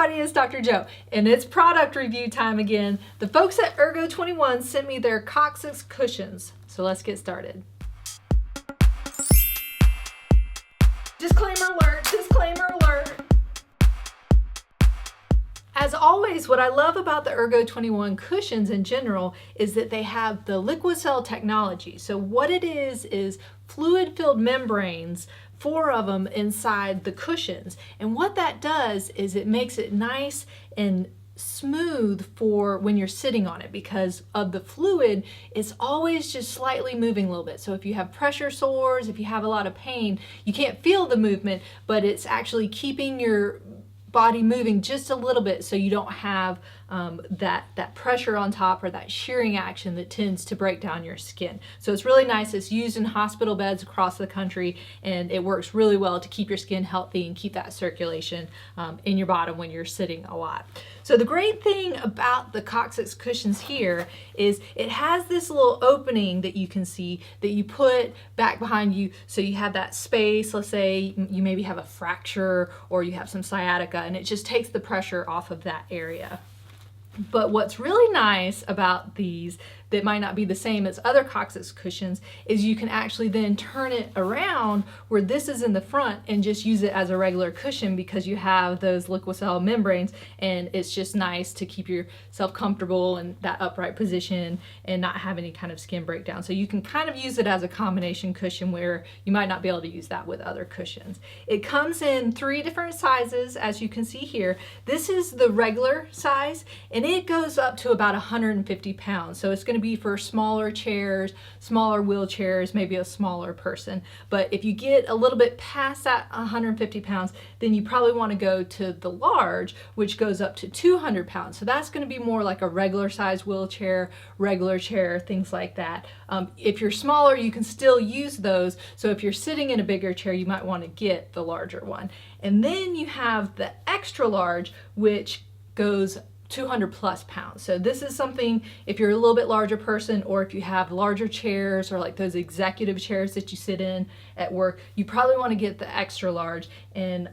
everybody, it's Dr. Joe, and it's product review time again. The folks at Ergo21 sent me their Coccyx cushions, so let's get started. Disclaimer alert, disclaimer alert. As always, what I love about the Ergo21 cushions in general is that they have the LiquiCell technology. So what it is fluid-filled membranes, 4 of them inside the cushions. And what that does is it makes it nice and smooth for when you're sitting on it, because of the fluid, it's always just slightly moving a little bit. So if you have pressure sores, if you have a lot of pain, you can't feel the movement, but it's actually keeping your body moving just a little bit so you don't have that pressure on top or that shearing action that tends to break down your skin. So it's really nice. It's used in hospital beds across the country, and it works really well to keep your skin healthy and keep that circulation in your bottom when you're sitting a lot. So the great thing about the Coccyx cushions here is it has this little opening that you can see that you put back behind you, so you have that space. Let's say you maybe have a fracture or you have some sciatica, and it just takes the pressure off of that area. But what's really nice about these that might not be the same as other Coccyx cushions is you can actually then turn it around where this is in the front and just use it as a regular cushion, because you have those LiquiCell membranes, and it's just nice to keep yourself comfortable in that upright position and not have any kind of skin breakdown. So you can kind of use it as a combination cushion where you might not be able to use that with other cushions. It comes in 3 different sizes, as you can see here. This is the regular size, and it goes up to about 150 pounds. So it's going to be for smaller chairs, smaller wheelchairs, maybe a smaller person. But if you get a little bit past that 150 pounds, then you probably want to go to the large, which goes up to 200 pounds. So that's going to be more like a regular size wheelchair, regular chair, things like that. If you're smaller, you can still use those. So if you're sitting in a bigger chair, you might want to get the larger one. And then you have the extra large, which goes 200 plus pounds. So this is something, if you're a little bit larger person, or if you have larger chairs or like those executive chairs that you sit in at work, you probably want to get the extra large, and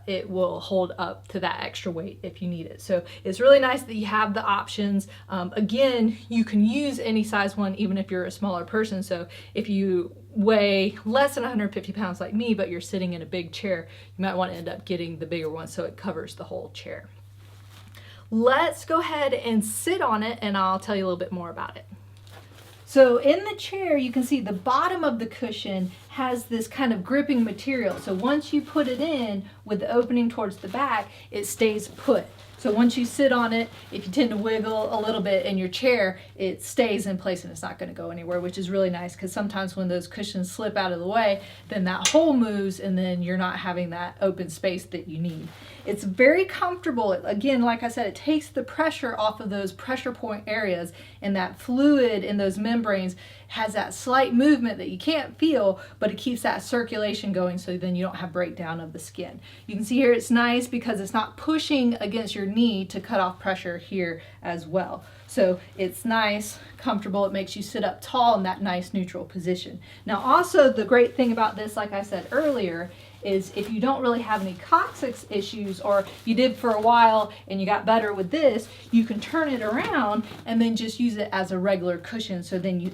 it will hold up to that extra weight if you need it. So it's really nice that you have the options. Again, you can use any size one even if you're a smaller person. So if you weigh less than 150 pounds like me, but you're sitting in a big chair, you might want to end up getting the bigger one so it covers the whole chair. Let's go ahead and sit on it, and I'll tell you a little bit more about it. So in the chair, you can see the bottom of the cushion has this kind of gripping material. So once you put it in with the opening towards the back, it stays put. So once you sit on it, if you tend to wiggle a little bit in your chair, it stays in place and it's not going to go anywhere, which is really nice, because sometimes when those cushions slip out of the way, then that hole moves and then you're not having that open space that you need. It's very comfortable. Again, like I said, it takes the pressure off of those pressure point areas, and that fluid in those membranes has that slight movement that you can't feel, but it keeps that circulation going, so then you don't have breakdown of the skin. You can see here it's nice because it's not pushing against your knee to cut off pressure here as well. So it's nice, comfortable. It makes you sit up tall in that nice neutral position. Now also, the great thing about this, like I said earlier, is if you don't really have any coccyx issues, or you did for a while and you got better with this, you can turn it around and then just use it as a regular cushion. So then you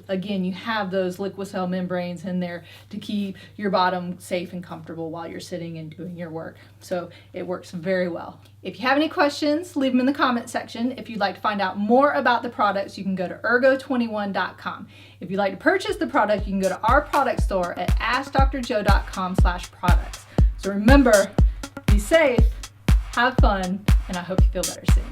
have those LiquiCell membranes in there to keep your bottom safe and comfortable while you're sitting and doing your work. So it works very well. If you have any questions, leave them in the comment section. If you'd like to find out more about the products, you can go to Ergo21.com. If you'd like to purchase the product, you can go to our product store at AskDoctorJo.com/products. So remember, be safe, have fun, and I hope you feel better soon.